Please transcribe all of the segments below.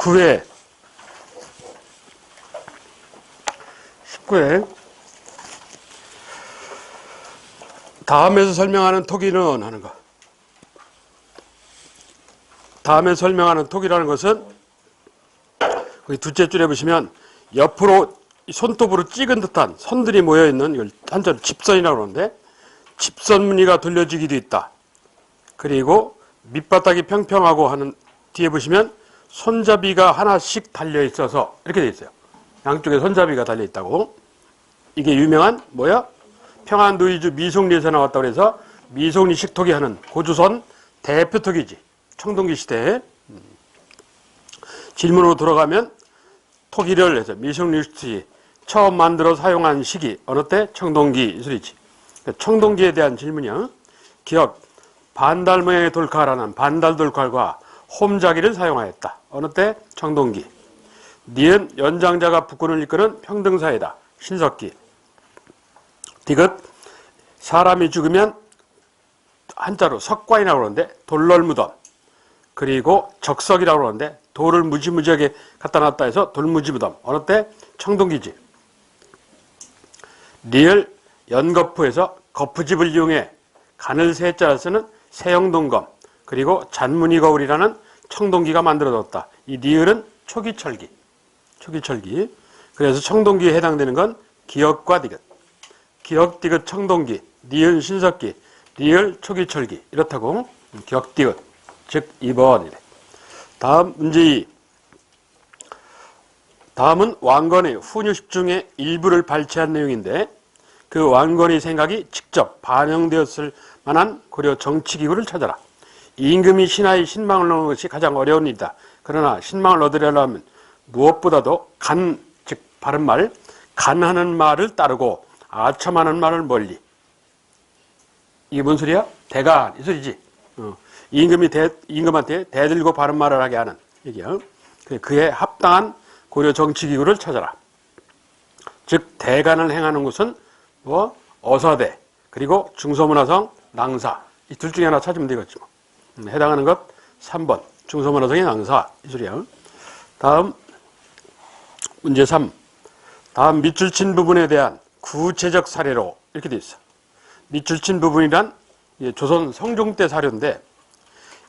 19회 다음에서 설명하는 토기는 하는 거. 다음에 설명하는 토기라는 것은 거기 둘째 줄에 보시면 옆으로 손톱으로 찍은 듯한 선들이 모여있는 이걸 한자로 집선이라고 그러는데, 집선 무늬가 돌려지기도 있다. 그리고 밑바닥이 평평하고 하는 뒤에 보시면 손잡이가 하나씩 달려있어서 이렇게 돼 있어요. 양쪽에 손잡이가 달려있다고. 이게 유명한 뭐야? 평안도의주 미송리에서 나왔다고 해서 미송리식 토기 하는 고조선 대표 토기지. 청동기 시대에. 질문으로 돌아가면 토기를 해서 미송리식 처음 만들어 사용한 시기 어느 때? 청동기 이술이지. 청동기에 대한 질문이야. 기억, 반달 모양의 돌칼하는 반달 돌칼과 홈자기를 사용하였다. 어느 때? 청동기. 니은 연장자가 북군을 이끄는 평등사이다. 신석기. 디귿, 사람이 죽으면 한자로 석관이라고 그러는데 돌널무덤. 그리고 적석이라고 그러는데 돌을 무지무지하게 갖다 놨다 해서 돌무지무덤. 어느 때? 청동기지. 리을, 연거푸에서 거푸집을 이용해 간을 세자를 쓰는 세영동검, 그리고 잔무늬거울이라는 청동기가 만들어졌다. 이 리을은 초기철기. 그래서 청동기에 해당되는 건 기역과 디귿. 기역, 디귿, 청동기, 니은, 신석기, 리을, 초기철기. 이렇다고. 기역, 디귿. 즉 2번이래. 다음 문제 2. 다음은 왕건의 훈유식 중에 일부를 발췌한 내용인데, 그 왕건의 생각이 직접 반영되었을 만한 고려 정치기구를 찾아라. 임금이 신하의 신망을 얻는 것이 가장 어려운 일이다. 그러나 신망을 얻으려면 무엇보다도 즉 바른말, 간하는 말을 따르고 아첨하는 말을 멀리. 이게 뭔 소리야? 대간 이 소리지. 임금한테 대들고 바른 말을 하게 하는 얘기야. 그에 합당한 고려 정치기구를 찾아라. 즉 대간을 행하는 곳은 뭐 어사대, 그리고 중서문화성, 낭사. 이 둘 중에 하나 찾으면 되겠지 뭐. 해당하는 것 3번 중서문화성의 낭사 이 소리야. 다음 문제 3. 다음 밑줄 친 부분에 대한 구체적 사례로 이렇게 돼 있어. 밑줄 친 부분이란 조선 성종 때 사료인데,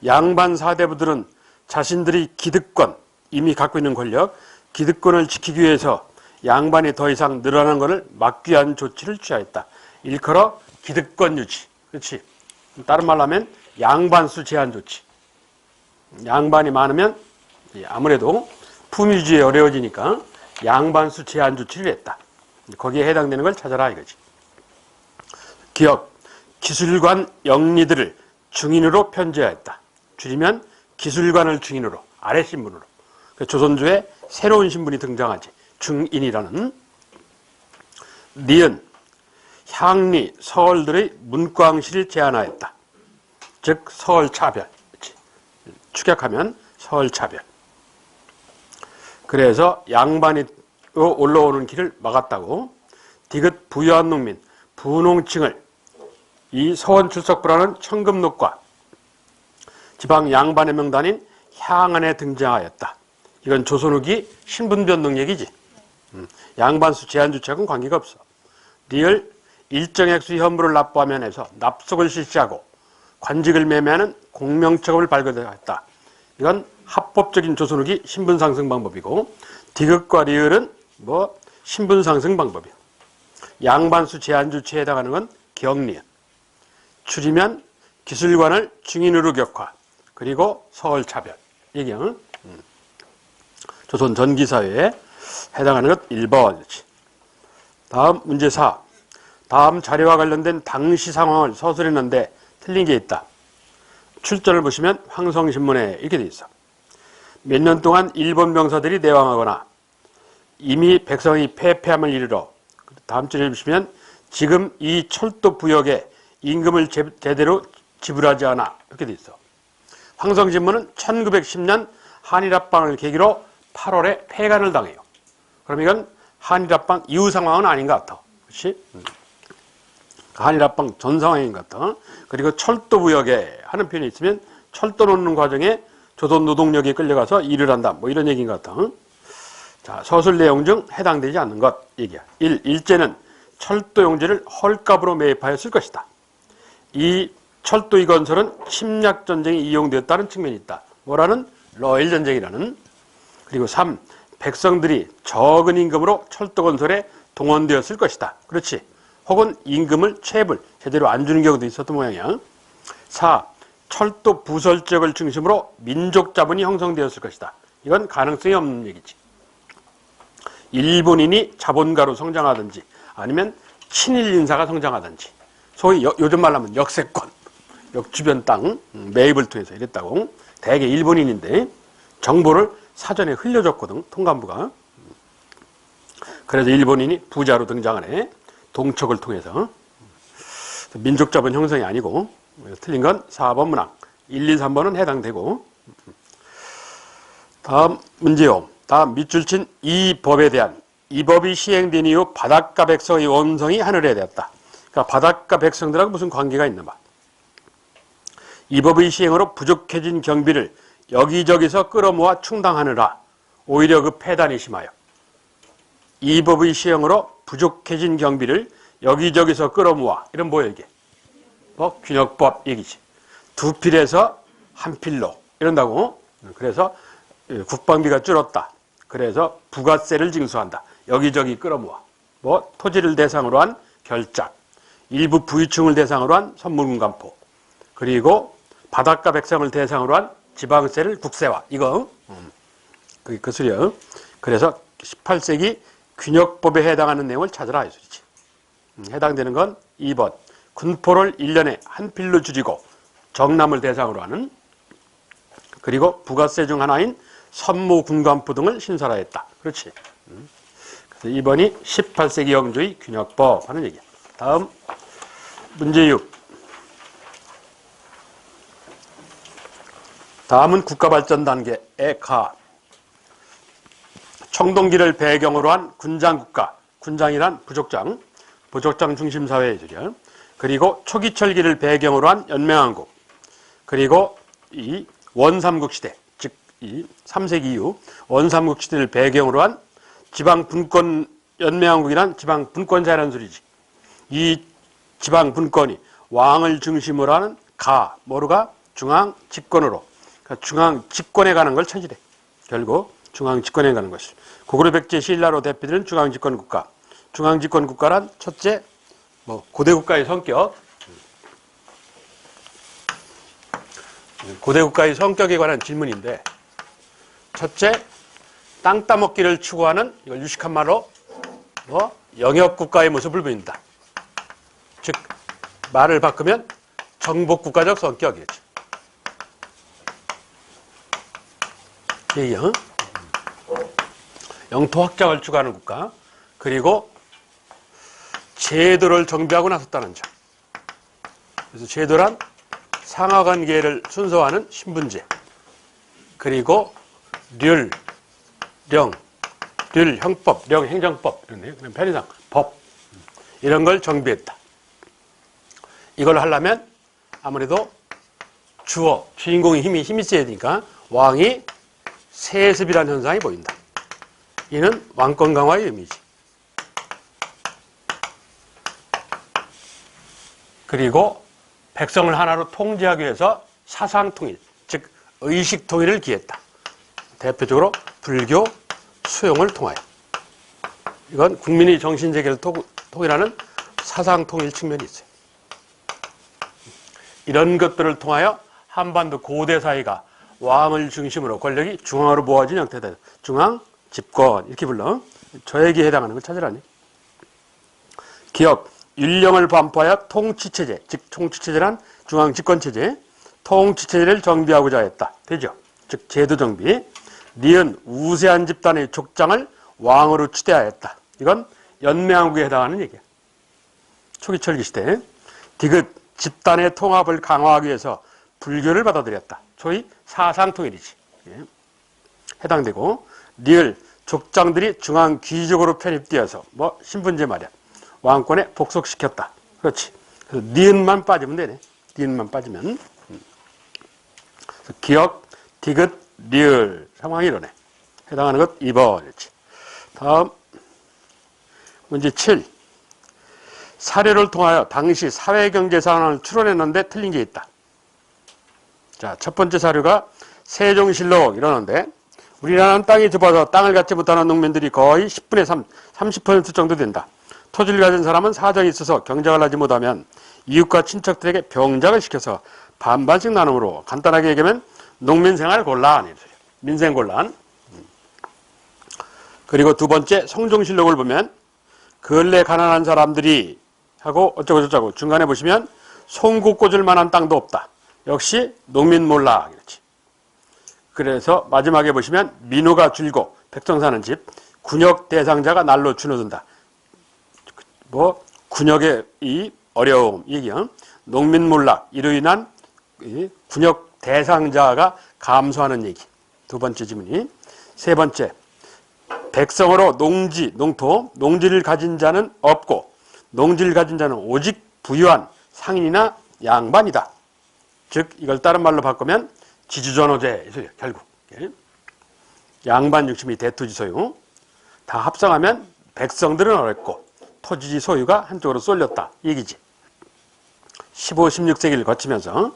양반 사대부들은 자신들이 기득권, 이미 갖고 있는 권력, 기득권을 지키기 위해서 양반이 더 이상 늘어나는 것을 막기 위한 조치를 취하였다. 일컬어 기득권 유지. 그렇지. 다른 말로 하면 양반수 제한 조치. 양반이 많으면 아무래도 품위주의에 어려워지니까 양반수 제한 조치를 했다. 거기에 해당되는 걸 찾아라 이거지. 기억, 기술관 영리들을 중인으로 편제하였다. 줄이면 기술관을 중인으로, 아래 신분으로. 조선조에 새로운 신분이 등장하지. 중인이라는. 니은, 향리, 서얼들의 문광실을 제한하였다. 즉 서얼차별. 축약하면 서얼차별. 그래서 양반이 올라오는 길을 막았다고. 디귿, 부유한 농민, 부농층을 이 서원출석부라는 청금록과 지방 양반의 명단인 향안에 등장하였다. 이건 조선 후기 신분변동 얘기지. 양반수 제한주체하고는 관계가 없어. 리을, 일정 액수 현물을 납부하면 해서 납속을 실시하고 관직을 매매하는 공명책업을 발견했다. 이건 합법적인 조선 후기 신분상승 방법이고, 디귿과 리을은 뭐 신분상승 방법이야. 양반수 제한주체에 해당하는 건 기역리은. 줄이면 기술관을 중인으로 격화, 그리고 서얼차별. 이게 조선 전기사회에 해당하는 것 1번이지. 다음 문제 4. 다음 자료와 관련된 당시 상황을 서술했는데 틀린 게 있다. 출전을 보시면 황성신문에 이렇게 돼 있어. 몇 년 동안 일본 병사들이 내왕하거나 이미 백성이 패폐함을 이르러, 다음 줄을 보시면 지금 이 철도 부역에 임금을 제대로 지불하지 않아 이렇게 돼 있어. 황성신문은 1910년 한일합방을 계기로 8월에 폐간을 당해요. 그럼 이건 한일합방 이후 상황은 아닌 것 같아. 그렇지? 한일합방 전 상황인 것 같아. 그리고 철도 부역에 하는 표현이 있으면 철도 놓는 과정에 조선 노동력에 끌려가서 일을 한다. 뭐 이런 얘기인 것 같아. 자, 서술 내용 중 해당되지 않는 것 얘기야. 1. 일제는 철도 용지를 헐값으로 매입하여 쓸 것이다. 이 철도의 건설은 침략 전쟁에 이용되었다는 측면이 있다. 뭐라는? 러일 전쟁이라는. 그리고 3. 백성들이 적은 임금으로 철도 건설에 동원되었을 것이다. 그렇지. 혹은 임금을 체불, 제대로 안 주는 경우도 있었던 모양이야. 4. 철도 부설 지역을 중심으로 민족 자본이 형성되었을 것이다. 이건 가능성이 없는 얘기지. 일본인이 자본가로 성장하든지 아니면 친일 인사가 성장하든지 소위 요즘 말로 하면 역세권, 역주변 땅 매입을 통해서 이랬다고. 대개 일본인인데 정보를 사전에 흘려줬거든, 통감부가. 그래서 일본인이 부자로 등장하네. 동척을 통해서. 민족 자본 형성이 아니고. 틀린 건 4번 문항. 1, 2, 3번은 해당되고. 다음 문제요. 다음 밑줄 친 이 법에 대한, 이 법이 시행된 이후 바닷가 백성의 원성이 하늘에 되었다. 그러니까 바닷가 백성들하고 무슨 관계가 있나 봐. 이 법의 시행으로 부족해진 경비를 여기저기서 끌어모아 충당하느라 오히려 그 폐단이 심하여. 이 법의 시행으로 부족해진 경비를 여기저기서 끌어모아. 이런 뭐야 이게? 뭐 균역법 얘기지. 두 필에서 한 필로 이런다고. 그래서 국방비가 줄었다. 그래서 부가세를 징수한다. 여기저기 끌어모아. 뭐 토지를 대상으로 한 결작, 일부 부유층을 대상으로 한 선물금감포, 그리고 바닷가 백성을 대상으로 한 지방세를 국세화. 이거 그게 그 소리야. 그래서 18세기 균역법에 해당하는 내용을 찾으라 이 소리지. 해당되는 건 2번. 군포를 1년에 한 필로 줄이고 정남을 대상으로 하는, 그리고 부가세 중 하나인 선무 군관포 등을 신설하였다. 그렇지. 그래서 2번이 18세기 영주의 균역법 하는 얘기야. 다음 문제 6. 다음은 국가발전 단계에 가. 청동기를 배경으로 한 군장국가, 군장이란 부족장, 부족장 중심사회의 소리야. 그리고 초기철기를 배경으로 한 연맹왕국, 그리고 이 원삼국 시대, 즉 이 3세기 이후 원삼국 시대를 배경으로 한 지방분권, 연맹왕국이란 지방분권자라는 소리지. 이 지방분권이 왕을 중심으로 하는 가, 뭐로가? 중앙집권으로. 그러니까 중앙집권에 가는 걸 찾으래. 결국 중앙집권에 가는 것이죠. 고구려 백제 신라로 대표되는 중앙집권국가. 중앙집권국가란 첫째, 뭐 고대국가의 성격, 고대국가의 성격에 관한 질문인데, 첫째, 땅 따먹기를 추구하는, 이걸 유식한 말로 뭐 영역국가의 모습을 보인다. 즉 말을 바꾸면 정복국가적 성격이겠지. 얘기야. 영토 확장을 추구하는 국가, 그리고 제도를 정비하고 나섰다는 점. 그래서 제도란 상하관계를 순서화하는 신분제, 그리고 률, 형법, 령 행정법, 이런 편의상 법, 이런 걸 정비했다. 이걸 하려면 아무래도 주인공의 힘이 있어야 되니까 왕이 세습이라는 현상이 보인다. 이는 왕권 강화의 의미지. 그리고 백성을 하나로 통제하기 위해서 사상통일, 즉 의식통일을 기했다. 대표적으로 불교, 수용을 통하여. 이건 국민의 정신세계를 통일하는 사상통일 측면이 있어요. 이런 것들을 통하여 한반도 고대 사회가 왕을 중심으로 권력이 중앙으로 모아진 형태다. 중앙 집권 이렇게 불러. 저에게 해당하는 걸 찾으라니. 기업, 율령을 반포하여 통치체제, 즉 통치체제란 중앙집권체제, 통치체제를 정비하고자 했다. 되죠? 즉 제도정비. 니은, 우세한 집단의 족장을 왕으로 추대하였다. 이건 연맹왕국에 해당하는 얘기야. 초기철기 시대. 디귿, 집단의 통합을 강화하기 위해서 불교를 받아들였다. 소위 사상통일이지. 해당되고, 리을, 족장들이 중앙 귀족으로 편입되어서 뭐 신분제 마련, 왕권에 복속시켰다. 그렇지. 그래서 니은만 빠지면 되네. 니은만 빠지면. 기억, 디귿, 리을 상황이 이러네. 해당하는 것 2번. 이렇지. 다음 문제 7. 사료를 통하여 당시 사회경제 상황을 추론했는데 틀린 게 있다. 자, 첫 번째 사료가 세종실록 이러는데 우리나라는 땅이 좁아서 땅을 갖지 못하는 농민들이 거의 10분의 3, 30% 정도 된다. 토지를 가진 사람은 사정이 있어서 경작을 하지 못하면 이웃과 친척들에게 병작을 시켜서 반반씩 나눔으로 간단하게 얘기하면 농민생활 곤란, 민생곤란. 그리고 두 번째 성종실록을 보면 근래 가난한 사람들이 하고 어쩌고저쩌고 중간에 보시면 송곳 꽂을 만한 땅도 없다. 역시 농민몰락. 이렇지. 그래서 마지막에 보시면 민호가 줄고 백성 사는 집 군역 대상자가 날로 줄어든다. 뭐 군역의 이 어려움 얘기요. 농민몰락 이로 인한 군역 대상자가 감소하는 얘기. 두 번째 질문이. 세 번째, 백성으로 농지, 농토, 농지를 가진 자는 없고 농지를 가진 자는 오직 부유한 상인이나 양반이다. 즉 이걸 다른 말로 바꾸면 지주전호제 소유 결국. 양반 중심의 대토지 소유 다 합성하면 백성들은 어렵고 토지 소유가 한쪽으로 쏠렸다 얘기지. 15, 16세기를 거치면서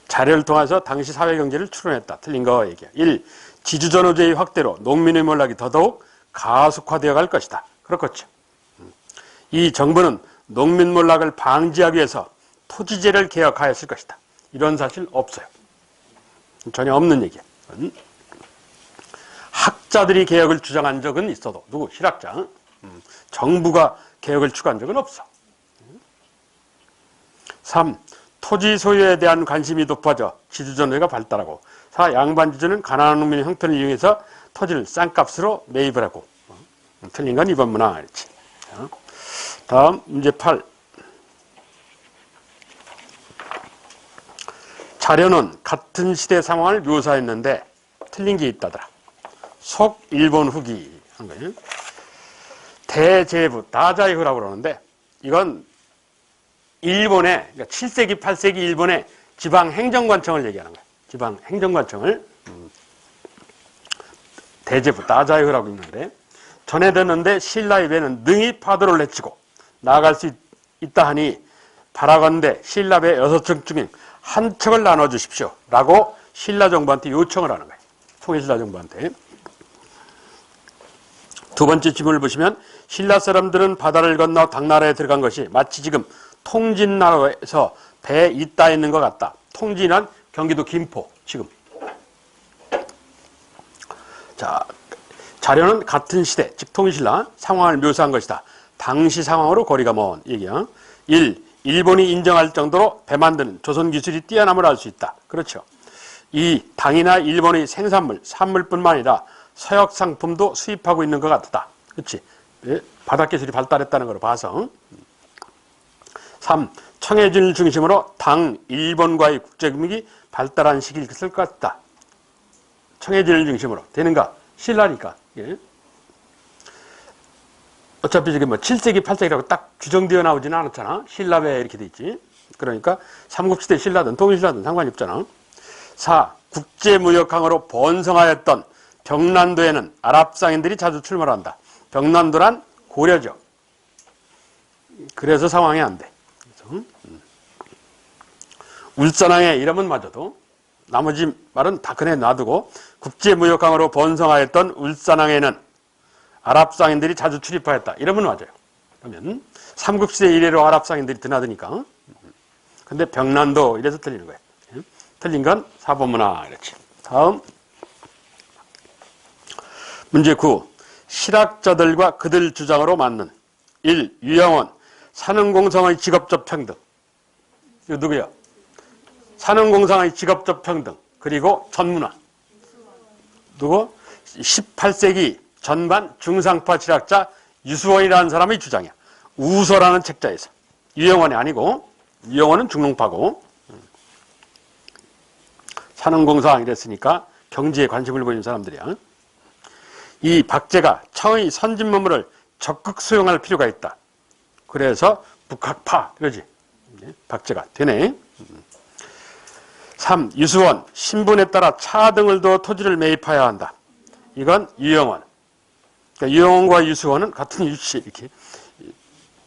자료를 통해서 당시 사회경제를 추론했다. 틀린 거 얘기야. 1. 지주전호제의 확대로 농민의 몰락이 더더욱 가속화되어 갈 것이다. 그렇겠죠. 이 정부는 농민 몰락을 방지하기 위해서 토지제를 개혁하였을 것이다. 이런 사실 없어요. 전혀 없는 얘기야. 학자들이 개혁을 주장한 적은 있어도 누구? 실학자. 정부가 개혁을 추구한 적은 없어. 3. 토지 소유에 대한 관심이 높아져 지주전호가 발달하고 4. 양반지주는 가난한 농민의 형편을 이용해서 토지를 싼값으로 매입을 하고. 틀린 건 2번 문항. 그렇지. 다음 문제 8. 자료는 같은 시대 상황을 묘사했는데 틀린 게 있다더라. 속 일본 후기 한 거예요. 대제부 다자이후라고 그러는데 이건 일본의 그러니까 7세기 8세기 일본의 지방 행정관청을 얘기하는 거예요. 지방 행정관청을 대제부 다자이후라고 있는데 전해졌는데 신라의 배는 능히 파도를 헤치고 나아갈 수 있다 하니 바라건대 신라배 6척 중에 한 척을 나눠주십시오 라고 신라정부한테 요청을 하는 거예요. 통일신라정부한테. 두 번째 지문을 보시면 신라 사람들은 바다를 건너 당나라에 들어간 것이 마치 지금 통진나라에서 배에 있다 있는 것 같다. 통진은 경기도 김포 지금. 자, 자료는 같은 시대 즉 통일신라 상황을 묘사한 것이다. 당시 상황으로 거리가 먼 얘기야. 1. 일본이 인정할 정도로 배 만드는 조선 기술이 뛰어남을 알 수 있다. 그렇죠. 2. 당이나 일본의 생산물, 산물뿐만 아니라 서역 상품도 수입하고 있는 것 같다. 그렇지. 바닷기술이 발달했다는 걸 봐서. 3. 청해진을 중심으로 당 일본과의 국제금융이 발달한 시기일 것 같다. 청해진을 중심으로 되는가? 신라니까. 예. 어차피 저게 뭐 7세기, 8세기라고 딱 규정되어 나오지는 않았잖아. 신라배 이렇게 돼 있지. 그러니까 삼국시대 신라든 통일신라든 상관이 없잖아. 4. 국제무역항으로 번성하였던 병난도에는 아랍 상인들이 자주 출몰한다. 병난도란 고려죠. 그래서 상황이 안 돼. 그래서, 울산항의 이름은 맞아도 나머지 말은 다 그네 놔두고 국제무역항으로 번성하였던 울산항에는 아랍 상인들이 자주 출입하였다. 이러면 맞아요. 그러면 삼국시대 이래로 아랍 상인들이 드나드니까. 근데 병난도 이래서 틀리는 거예요. 틀린 건 4번 문항. 그렇지. 다음 문제 9. 실학자들과 그들 주장으로 맞는 1. 유영원 산업공상의 직업적 평등. 이거 누구야? 산업공상의 직업적 평등. 그리고 전문화. 누구? 18세기 전반 중상파 실학자 유수원이라는 사람의 주장이야. 우서라는 책자에서. 유영원이 아니고 유영원은 중농파고 산업공상 이랬으니까 경제에 관심을 보이는 사람들이야. 이 박제가 청의 선진문물을 적극 수용할 필요가 있다. 그래서 북학파 그러지. 박제가 되네. 3. 유수원, 신분에 따라 차 등을 두어 토지를 매입하여야 한다. 이건 유영원. 그러니까 유영원과 유수원은 같은 유치, 이렇게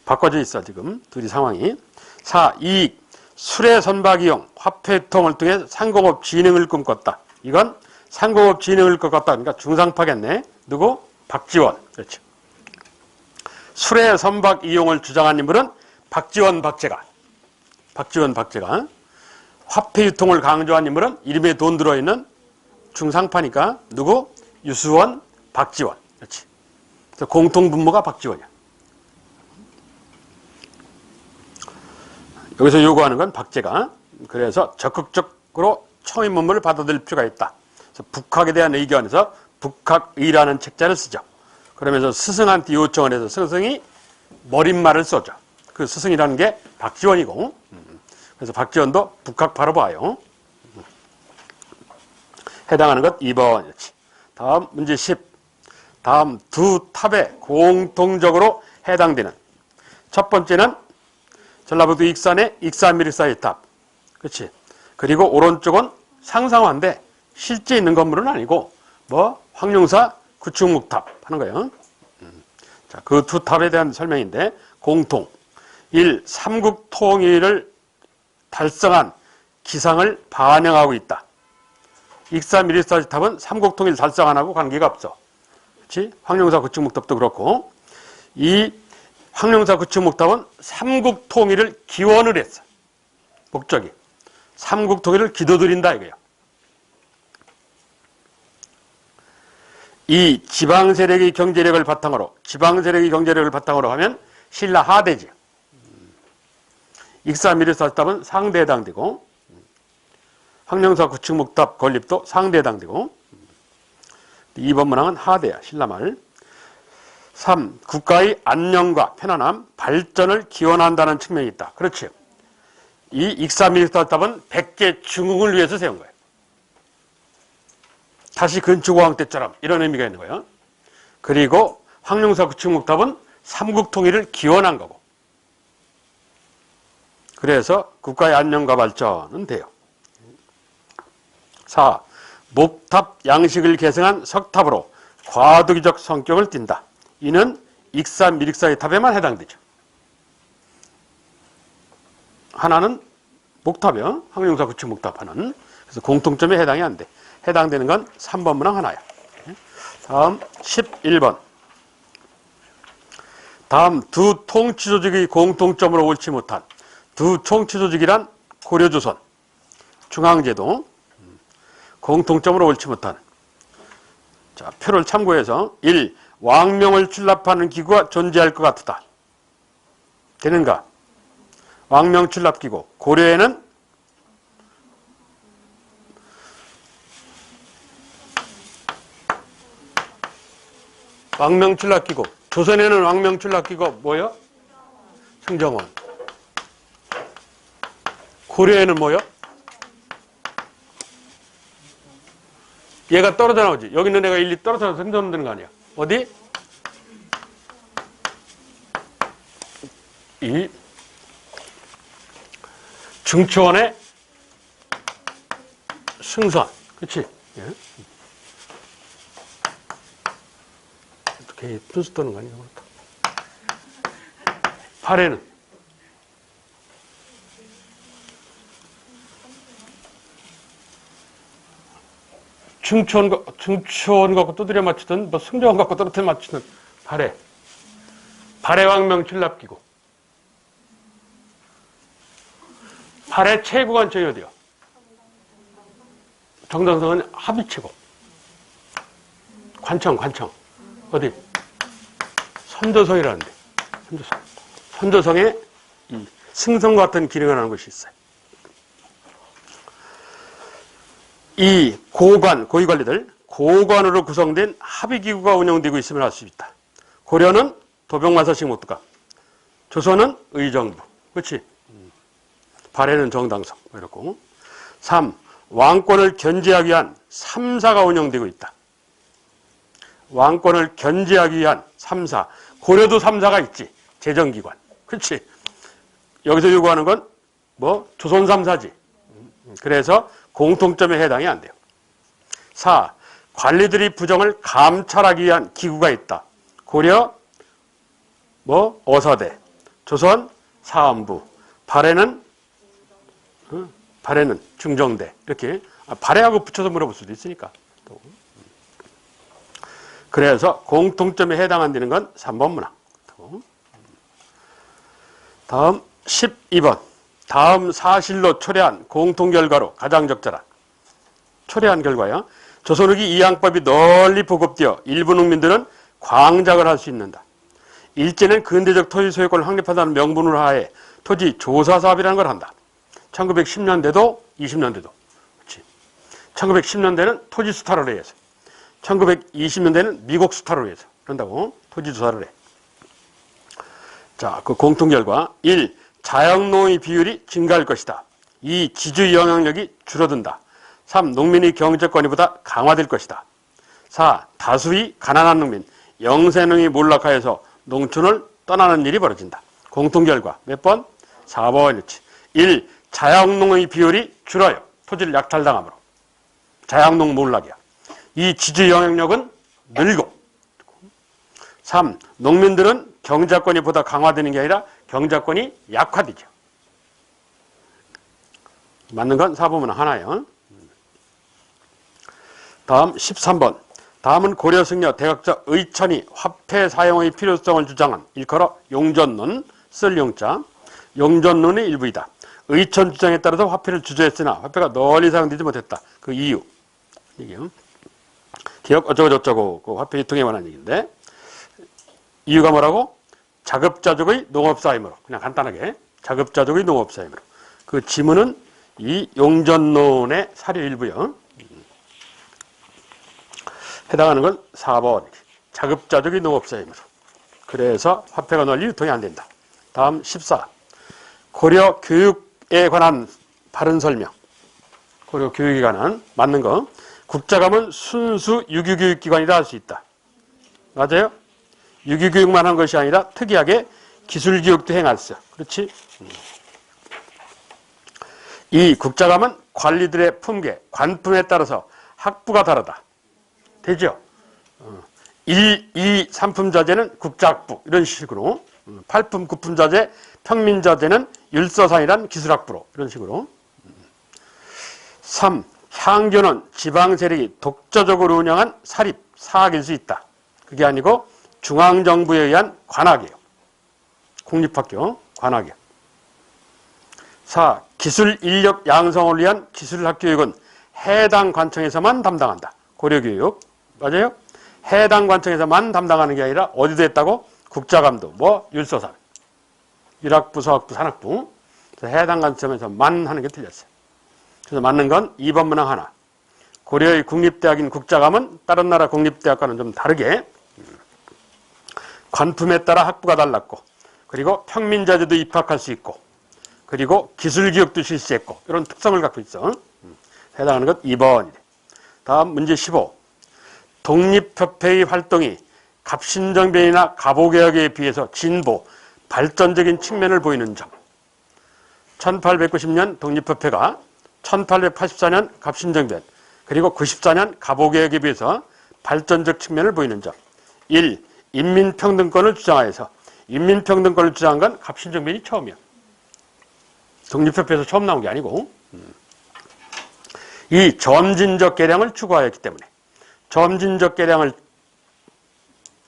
바꿔져 있어, 지금. 둘이 상황이. 4. 이익, 수레 선박 이용, 화폐 유통을 통해 상공업 진흥을 꿈꿨다. 이건 상공업 진흥을 꿈꿨다. 그러니까 중상파겠네. 누구? 박지원. 그렇죠. 수레 선박 이용을 주장한 인물은 박지원, 박제가. 화폐 유통을 강조한 인물은 이름에 돈 들어있는 중상파니까 누구? 유수원, 박지원. 그렇지. 그래서 공통 분모가 박지원이야. 여기서 요구하는 건 박제가. 그래서 적극적으로 청임문물을 받아들일 필요가 있다. 그래서 북학에 대한 의견에서 북학의라는 책자를 쓰죠. 그러면서 스승한테 요청을 해서 스승이 머릿말을 써줘. 그 스승이라는 게 박지원이고, 그래서 박지원도 북학 바로 봐요. 해당하는 것 2번이었지. 다음 문제 10. 다음 두 탑에 공통적으로 해당되는 첫 번째는 전라북도 익산의 익산미륵사의 탑. 그렇지. 그리고 오른쪽은 상상화인데 실제 있는 건물은 아니고 황룡사 구충목탑 하는 거예요. 자, 그 두 탑에 대한 설명인데 공통. 1. 삼국 통일을 달성한 기상을 반영하고 있다. 익산미륵사의 탑은 삼국 통일 달성 안 하고 관계가 없어. 그렇지? 황룡사 구충목탑도 그렇고. 2. 황룡사 구충목탑은 삼국 통일을 기원을 했어. 목적이. 삼국 통일을 기도드린다 이거예요. 2. 지방 세력의 경제력을 바탕으로 하면 신라 하대지. 익산미륵사탑은 상대에 해당되고, 황룡사 구충목탑 건립도 상대에 해당되고, 2번 문항은 하대야, 신라말. 3. 국가의 안녕과 편안함, 발전을 기원한다는 측면이 있다. 그렇지. 이 익산미륵사탑은 백제 중흥을 위해서 세운 거예요. 다시 근초고왕 때처럼 이런 의미가 있는 거예요. 그리고 황룡사 구충목탑은 삼국 통일을 기원한 거고. 그래서 국가의 안녕과 발전은 돼요. 4. 목탑 양식을 계승한 석탑으로 과도기적 성격을 띈다. 이는 익산미륵사의 탑에만 해당되죠. 하나는 목탑이요. 황룡사 구충목탑 하나는. 그래서 공통점에 해당이 안 돼. 해당되는 건 3번 문항 하나야. 다음 11번. 다음 두 통치조직의 공통점으로 옳지 못한 두 통치조직이란 고려조선, 중앙제도. 공통점으로 옳지 못한. 자, 표를 참고해서 1. 왕명을 출납하는 기구가 존재할 것 같다. 되는가? 왕명 출납기구. 고려에는 왕명 출납기구. 조선에는 왕명 출납기구 뭐요? 승정원. 고려에는 뭐요? 얘가 떨어져 나오지. 여기 있는 애가 일리 떨어져서 생존되는 거 아니야. 어디? 이 중초원의 승선. 그치? 예. 어떻게 순수 떠는 거 아니야? 발에는 중초원 갖고 두드려 맞추든 승조원 갖고 떨어뜨려 맞추든 발해왕명 출납기구. 발해 최고관청이 어디요? 정당성은 합의체고. 관청 어디? 선조성이라는데. 선조성에 이 승성과 같은 기능을 하는 것이 있어요. 이 고위관리들, 고관으로 구성된 합의기구가 운영되고 있음을 알 수 있다. 고려는 도병마사식 목두가, 조선은 의정부. 그렇지? 발해는 정당성. 이렇고. 3. 왕권을 견제하기 위한 3사가 운영되고 있다. 왕권을 견제하기 위한 3사. 고려도 3사가 있지. 재정기관. 그렇지? 여기서 요구하는 건 조선 3사지. 그래서 공통점에 해당이 안 돼요. 4. 관리들이 부정을 감찰하기 위한 기구가 있다. 고려 어사대, 조선 사헌부, 발해는 중정대. 이렇게 발해하고 붙여서 물어볼 수도 있으니까. 그래서 공통점에 해당 안 되는 건 3번 문항. 다음 12번. 다음 사실로 초래한 공통결과로 가장 적절한. 초래한 결과야. 조선 후기 이양법이 널리 보급되어 일부 농민들은 광작을 할 수 있는다. 일제는 근대적 토지 소유권을 확립한다는 명분으로 하에 토지 조사 사업이라는 걸 한다. 1910년대도 20년대도. 그렇지. 1910년대는 토지 수탈을 해서 1920년대는 미국 수탈을 해서 그런다고 토지 조사를 해. 자, 그 공통 결과 1. 자영농의 비율이 증가할 것이다. 2. 지주 영향력이 줄어든다. 3. 농민의 경제적 권위보다 강화될 것이다. 4. 다수의 가난한 농민, 영세농이 몰락하여서 농촌을 떠나는 일이 벌어진다. 공통 결과 몇 번? 4번이지. 1. 자영농의 비율이 줄어요. 토지를 약탈당함으로. 자영농 몰락이야. 2. 지주 영향력은 늘고. 3. 농민들은 경제권이 보다 강화되는 게 아니라 경제권이 약화되죠. 맞는 건 4번은 하나예요. 다음 13번. 다음은 고려승려 대학자 의천이 화폐 사용의 필요성을 주장한 일컬어 용전론, 쓸 용자, 용전론의 일부이다. 의천 주장에 따라서 화폐를 주저했으나 화폐가 널리 사용되지 못했다. 그 이유. 이게요. 기억 어쩌고저쩌고 그 화폐 유통에 관한 얘기인데 이유가 뭐라고? 자급자족의 농업사임으로. 그냥 간단하게 자급자족의 농업사임으로. 그 지문은 이 용전론의 사료 일부요. 해당하는 건 4번. 자급자족의 농업사임으로. 그래서 화폐가 널리 유통이 안 된다. 다음 14. 고려 교육에 관한 바른 설명. 고려 교육에 관한 맞는 거. 국자감은 순수 유교교육기관이라 할 수 있다. 맞아요? 유교교육만 한 것이 아니라 특이하게 기술교육도 행했어. 그렇지? 이 국자감은 관리들의 품계, 관품에 따라서 학부가 다르다. 되죠? 1, 2, 3품 자재는 국자학부 이런 식으로 8품, 9품 자재, 평민 자재는 율서상이란 기술학부로 이런 식으로 3. 향교는 지방 세력이 독자적으로 운영한 사립, 사학일 수 있다. 그게 아니고 중앙정부에 의한 관학이에요. 국립학교, 관학이에요. 4. 기술 인력 양성을 위한 기술학 교육은 해당 관청에서만 담당한다. 고려교육. 맞아요? 해당 관청에서만 담당하는 게 아니라 어디도 했다고? 국자감도, 율서상, 율학부, 서학부, 산학부. 그래서 해당 관청에서만 하는 게 틀렸어요. 그래서 맞는 건 2번 문항 하나. 고려의 국립대학인 국자감은 다른 나라 국립대학과는 좀 다르게 관품에 따라 학부가 달랐고 그리고 평민자재도 입학할 수 있고 그리고 기술교육도 실시했고 이런 특성을 갖고 있어. 해당하는 것 2번이래. 다음 문제 15. 독립협회의 활동이 갑신정변이나 갑오개혁에 비해서 진보, 발전적인 측면을 보이는 점. 1890년 독립협회가 1884년 갑신정변 그리고 94년 갑오개혁에 비해서 발전적 측면을 보이는 점. 1. 인민평등권을 주장하여서 인민평등권을 주장한 건 갑신정변이 처음이야. 독립협회에서 처음 나온 게 아니고 2. 점진적 개량을 추구하였기 때문에 점진적 개량을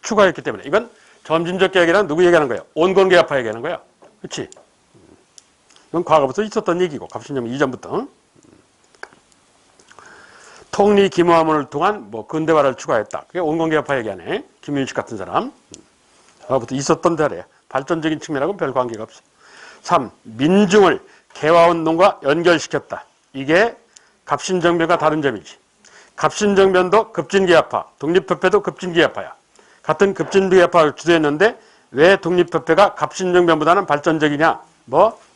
추구하였기 때문에 이건 점진적 개혁이란 누구 얘기하는 거예요? 온건개혁파 얘기하는 거야. 그렇지? 이건 과거부터 있었던 얘기고 갑신정변 이전부터 통리 기무화문을 통한 근대화를 추구하였다. 그게 온건개혁파 얘기하네. 김윤식 같은 사람. 과거부터 있었던 대로야. 발전적인 측면하고는 별 관계가 없어. 3. 민중을 개화운동과 연결시켰다. 이게 갑신정변과 다른 점이지. 갑신정변도 급진개혁파, 독립협회도 급진개혁파야. 같은 급진개혁파를 주도했는데 왜 독립협회가 갑신정변보다는 발전적이냐?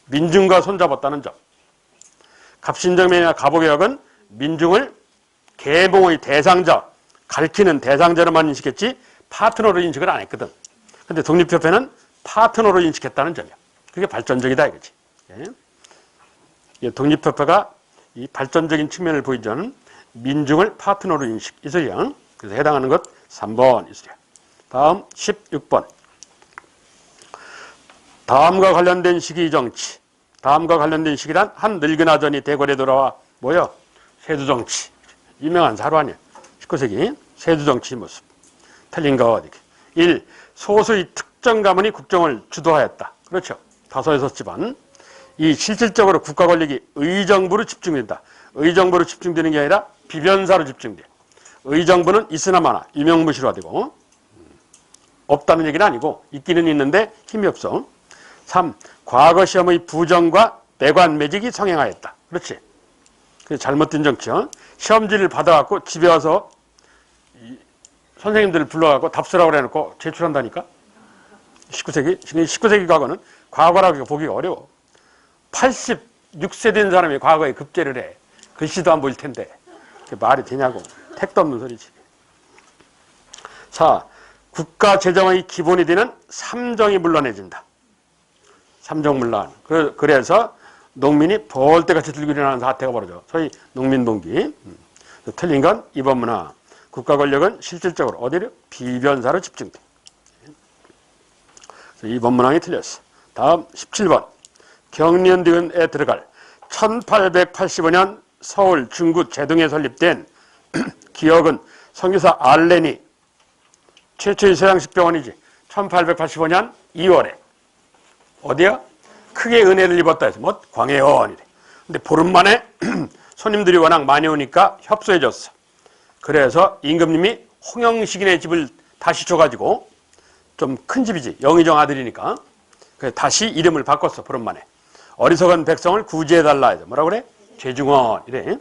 민중과 손잡았다는 점. 갑신정변이나 갑오개혁은 민중을 계몽의 대상자, 가르치는 대상자로만 인식했지 파트너로 인식을 안 했거든. 근데 독립협회는 파트너로 인식했다는 점이야. 그게 발전적이다 이거지. 독립협회가 이 발전적인 측면을 보이자는 민중을 파트너로 인식 이 소리야. 그래서 해당하는 것 3번 이 소리야. 다음 16번. 다음과 관련된 시기 정치. 다음과 관련된 시기란 한 늙은 아전이 대궐에 돌아와 뭐요? 세두정치. 유명한 사로 아니야. 19세기 세두정치 모습. 틀린 것. 1. 소수의 특정 가문이 국정을 주도하였다. 그렇죠. 다소여섯 집안. 2. 실질적으로 국가 권력이 의정부로 집중된다. 의정부로 집중되는 게 아니라 비변사로 집중돼. 의정부는 있으나 마나 유명무실화되고 없다는 얘기는 아니고 있기는 있는데 힘이 없어. 3. 과거 시험의 부정과 배관 매직이 성행하였다. 그렇지. 그게 잘못된 정치요. 시험지를 받아갖고 집에 와서 선생님들을 불러갖고 답쓰라고 해놓고 제출한다니까. 19세기 과거는 과거라고 보기가 어려워. 86세 된 사람이 과거에 급제를 해. 글씨도 안 보일 텐데. 그게 말이 되냐고. 택도 없는 소리지. 4. 국가 재정의 기본이 되는 삼정이 물러내진다. 삼정물란. 그래서 농민이 벌떼같이 들고 일어나는 사태가 벌어져. 소위 농민동기. 틀린 건 2번 문화. 국가 권력은 실질적으로 어디로? 비변사로 집중돼. 2번 문항이 틀렸어. 다음 17번. 경년대원에 들어갈 1885년 서울 중구 제동에 설립된 기역은 성교사 알렌이 최초의 서양식 병원이지. 1885년 2월에 어디야? 크게 은혜를 입었다 해서 뭐 광해원이래. 근데 보름 만에 손님들이 워낙 많이 오니까 협소해졌어. 그래서 임금님이 홍영식인의 집을 다시 줘가지고 좀 큰 집이지. 영의정 아들이니까. 그래서 다시 이름을 바꿨어. 보름 만에. 어리석은 백성을 구제해달라 해서 뭐라고 그래? 죄중원 이래.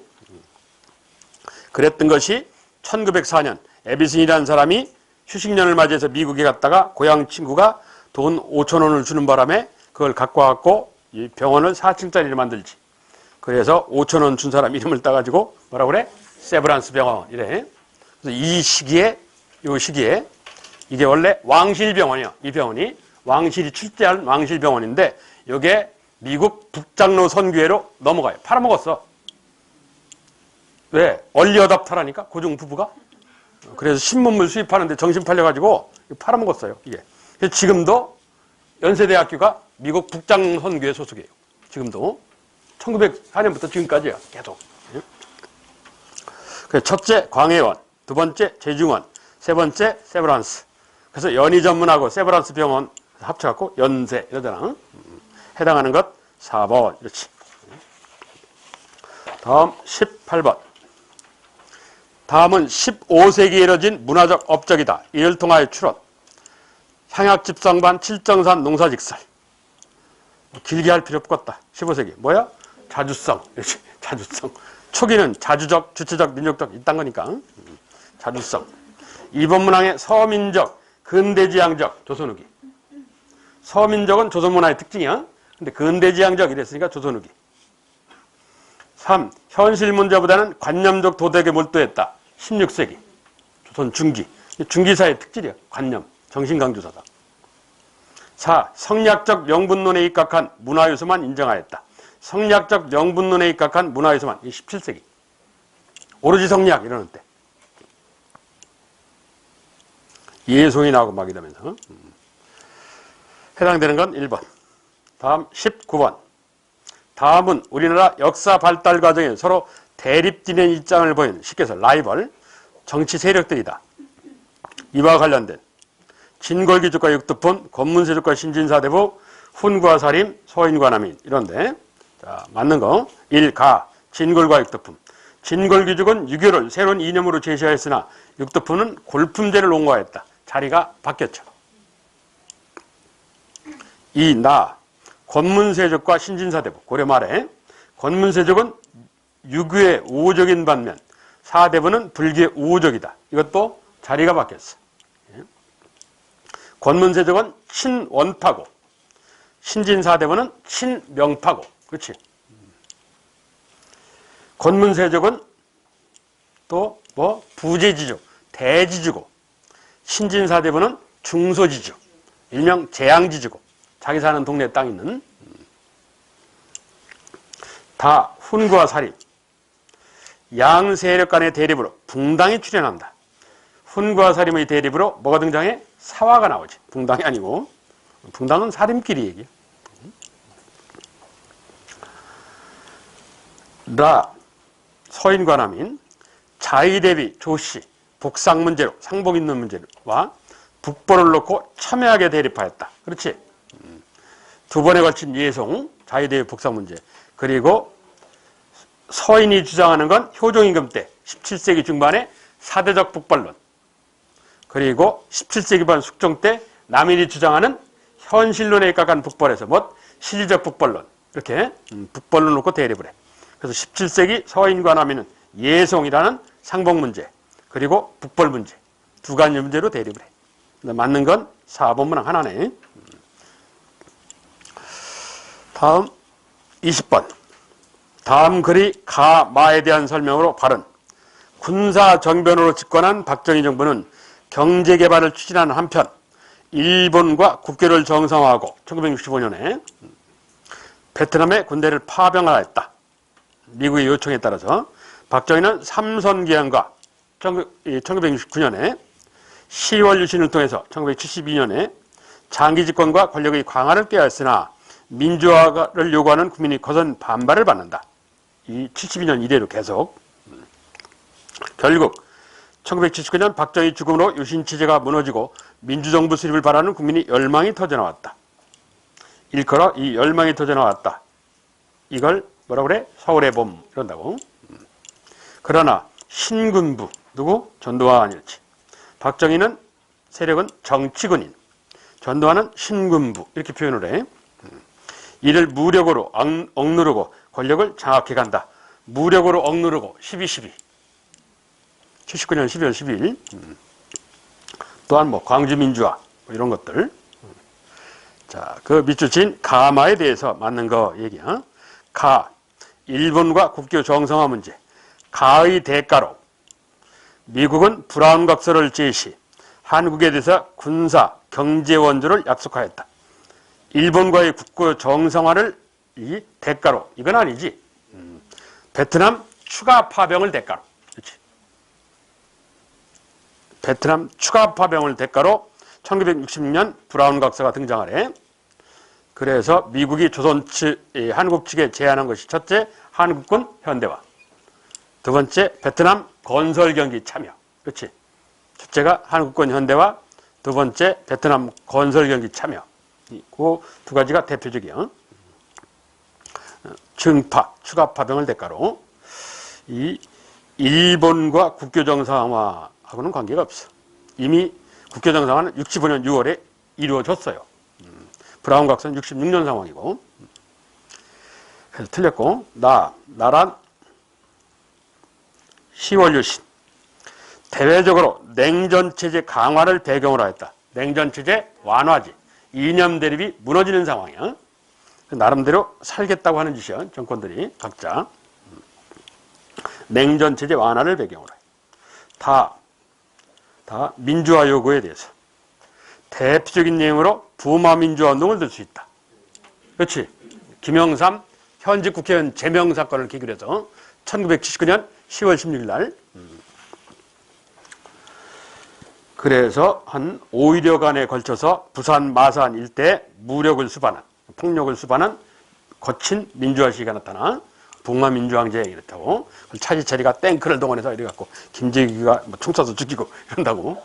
그랬던 것이 1904년 에비슨이라는 사람이 휴식년을 맞이해서 미국에 갔다가 고향 친구가 돈 5천 원을 주는 바람에 그걸 갖고 와갖고 이 병원을 4층짜리를 만들지. 그래서 5천 원 준 사람 이름을 따가지고 뭐라고 그래? 세브란스 병원 이래. 그래서 이 시기에 이게 원래 왕실병원이야. 이 병원이 왕실이 출제한 왕실병원인데 이게 미국 북장로 선교회로 넘어가요. 팔아먹었어. 왜? 얼리어답터라니까 고종 부부가. 그래서 신문물 수입하는데 정신 팔려가지고 팔아먹었어요. 이게. 그래서 지금도 연세대학교가 미국 북장로 선교회 소속이에요. 지금도 1904년부터 지금까지야. 계속. 그래서 첫째 광해원, 두 번째 제중원, 세 번째 세브란스. 그래서 연희 전문하고 세브란스 병원 합쳐갖고 연세 이러잖아. 해당하는 것 4번 이렇지. 다음 18번. 다음은 15세기에 이뤄진 문화적 업적이다. 이를 통하여 추론. 향약집성반 칠정산 농사직설. 길게 할 필요 없겠다. 15세기. 뭐야? 자주성. 이렇지. 자주성. 초기는 자주적, 주체적, 민족적 이딴 거니까. 자주성. 2번 문항의 서민적, 근대지향적, 조선 후기. 서민적은 조선 문화의 특징이야. 근데 근대지향적 이랬으니까 조선 후기. 3. 현실 문제보다는 관념적 도덕에 몰두했다. 16세기. 조선 중기. 중기사의 특질이야. 관념. 정신강조사다. 4. 성리학적 명분론에 입각한 문화요소만 인정하였다. 성리학적 명분론에 입각한 문화요소만. 17세기. 오로지 성리학 이러는 때. 예송이 나오고 막 이러면서. 해당되는 건 1번. 다음 19번. 다음은 우리나라 역사 발달 과정에 서로 대립되는 입장을 보이는 쉽게 해서 라이벌 정치 세력들이다. 이와 관련된 진골기족과 육두폰, 권문세족과 신진사대부, 훈과 사림, 소인과 남인 이런데 자 맞는 거 1가 진골과 육두품. 진골기족은 유교를 새로운 이념으로 제시하였으나 육두품은 골품제를 옹호하였다. 자리가 바뀌었죠. 2나 권문세족과 신진사대부. 고려 말에 권문세족은 유교의 우호적인 반면 사대부는 불교의 우호적이다. 이것도 자리가 바뀌었어. 권문세족은 친원파고 신진사대부는 친명파고. 그렇지? 권문세족은 또 뭐 부재지주, 대지주고 신진사대부는 중소지주, 일명 재앙지주고 자기 사는 동네에 땅 있는 다 훈과 사립. 양 세력 간의 대립으로 붕당이 출현한다. 훈과 사림의 대립으로 뭐가 등장해? 사화가 나오지. 붕당이 아니고. 붕당은 사림끼리 얘기야. 라 서인과 남인 자의 대비 조씨 복상 문제로 상복 있는 문제와 북벌을 놓고 첨예하게 대립하였다. 그렇지? 두 번에 걸친 예송 자의 대비 복상 문제 그리고 서인이 주장하는 건 효종임금 때 17세기 중반에 사대적 북벌론 그리고 17세기 반 숙종 때 남인이 주장하는 현실론에 입각한 북벌에서 뭐 실리적 북벌론 이렇게 북벌론 놓고 대립을 해. 그래서 17세기 서인과 남인은 예송이라는 상복 문제 그리고 북벌 문제 두 가지 문제로 대립을 해. 맞는 건 4번 문항 하나네. 다음 20번. 다음 글이 가, 마에 대한 설명으로 발언. 군사 정변으로 집권한 박정희 정부는 경제개발을 추진하는 한편 일본과 국교를 정상화하고 1965년에 베트남에 군대를 파병하였다. 미국의 요청에 따라서 박정희는 삼선기한과 1969년에 10월 유신을 통해서 1972년에 장기 집권과 권력의 강화를 꾀하였으나 민주화를 요구하는 국민이 거센 반발을 받는다. 이 72년 이래로 계속. 결국 1979년 박정희 죽음으로 유신체제가 무너지고 민주정부 수립을 바라는 국민이 열망이 터져나왔다. 일컬어 이 열망이 터져나왔다. 이걸 뭐라 그래? 서울의 봄 이런다고. 그러나 신군부 누구? 전두환 아닐지. 박정희는 세력은 정치군인, 전두환은 신군부 이렇게 표현을 해. 이를 무력으로 억누르고 권력을 장악해 간다. 무력으로 억누르고 12.12 79년 12월 12일 또한 뭐 광주민주화 뭐 이런 것들. 자, 그 밑줄 친 가마에 대해서 맞는 거 얘기야. 가, 일본과 국교 정상화 문제. 가의 대가로 미국은 브라운 각서를 제시, 한국에 대해서 군사, 경제 원조를 약속하였다. 일본과의 국교 정상화를 이 대가로, 이건 아니지. 베트남 추가 파병을 대가로. 그렇지. 베트남 추가 파병을 대가로 1966년 브라운 각서가 등장하래. 그래서 미국이 조선 측, 한국 측에 제안한 것이 첫째, 한국군 현대화. 두 번째, 베트남 건설 경기 참여. 그렇지. 첫째가 한국군 현대화, 두 번째, 베트남 건설 경기 참여. 그 두 가지가 대표적이야. 증파, 추가 파병을 대가로. 이 일본과 국교 정상화하고는 관계가 없어. 이미 국교 정상화는 65년 6월에 이루어졌어요. 브라운 각서는 66년 상황이고. 그래서 틀렸고, 나란 10월 유신. 대외적으로 냉전체제 강화를 배경으로 했다. 냉전체제 완화지. 이념 대립이 무너지는 상황이야. 나름대로 살겠다고 하는 짓이야. 정권들이 각자. 냉전체제 완화를 배경으로 해. 다 민주화 요구에 대해서. 대표적인 내용으로 부마민주화운동을 들 수 있다. 그렇지. 김영삼 현직 국회의원 제명 사건을 계기로 해서 1979년 10월 16일 날 그래서 한 5일여간에 걸쳐서 부산 마산 일대에 무력을 수반한 폭력을 수반한 거친 민주화 시기가 나타나 북마민주항제 이렇다고 차지철이가 탱크를 동원해서 이래갖고 김재기가 뭐 총 쏴서 죽이고 이런다고.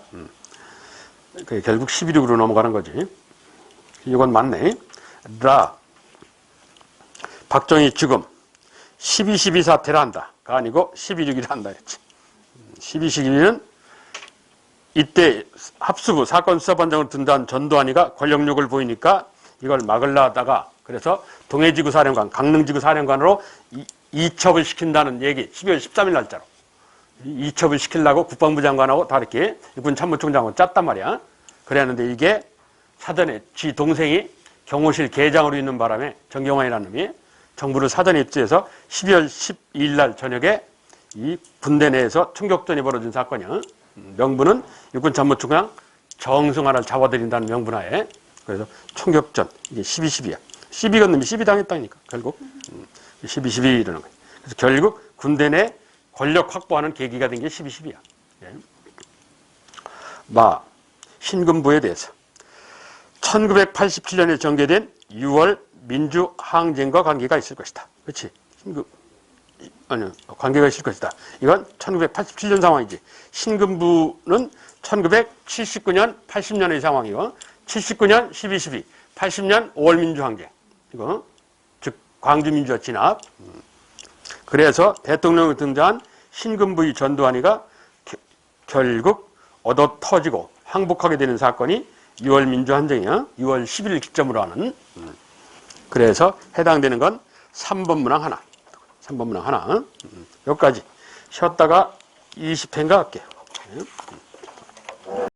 결국 11.6으로 넘어가는 거지. 이건 맞네. 박정희 죽음 12.12 사태를 한다가 아니고 12.6을 한다 했지. 12.12는 이때 합수부 사건 수사반장을 둔단 전두환이가 권력욕을 보이니까 이걸 막으려 하다가 그래서 동해지구 사령관, 강릉지구 사령관으로 이첩을 시킨다는 얘기 12월 13일 날짜로 이첩을 시키려고 국방부 장관하고 다 이렇게 육군 참모총장하고 짰단 말이야. 그랬는데 이게 사전에 지 동생이 경호실 계장으로 있는 바람에 정경환이라는 놈이 정부를 사전에 입수해서 12월 12일 날 저녁에 이 군대 내에서 총격전이 벌어진 사건이야. 명분은 육군 참모총장 정승환을 잡아들인다는 명분하에 그래서 총격전 이게 12.12야. 시비 건 놈이 시비 당했다니까 결국 12.12 이러는 거야. 그래서 결국 군대 내 권력 확보하는 계기가 된 게 12.12야. 예. 신군부에 대해서 1987년에 전개된 6월 민주항쟁과 관계가 있을 것이다. 그렇지? 관계가 있을 것이다. 이건 1987년 상황이지. 신군부는 1979년, 80년의 상황이고 79년 12.12, 80년 5월 민주항쟁. 이거 즉 광주민주화 진압. 그래서 대통령이 등장한 신군부의 전두환이가 결국 얻어 터지고 항복하게 되는 사건이 6월 민주항쟁이야. 6월 10일 기점으로 하는. 그래서 해당되는 건 3번 문항 하나. 3번 문항 하나. 여기까지 쉬었다가 20회인가 할게요.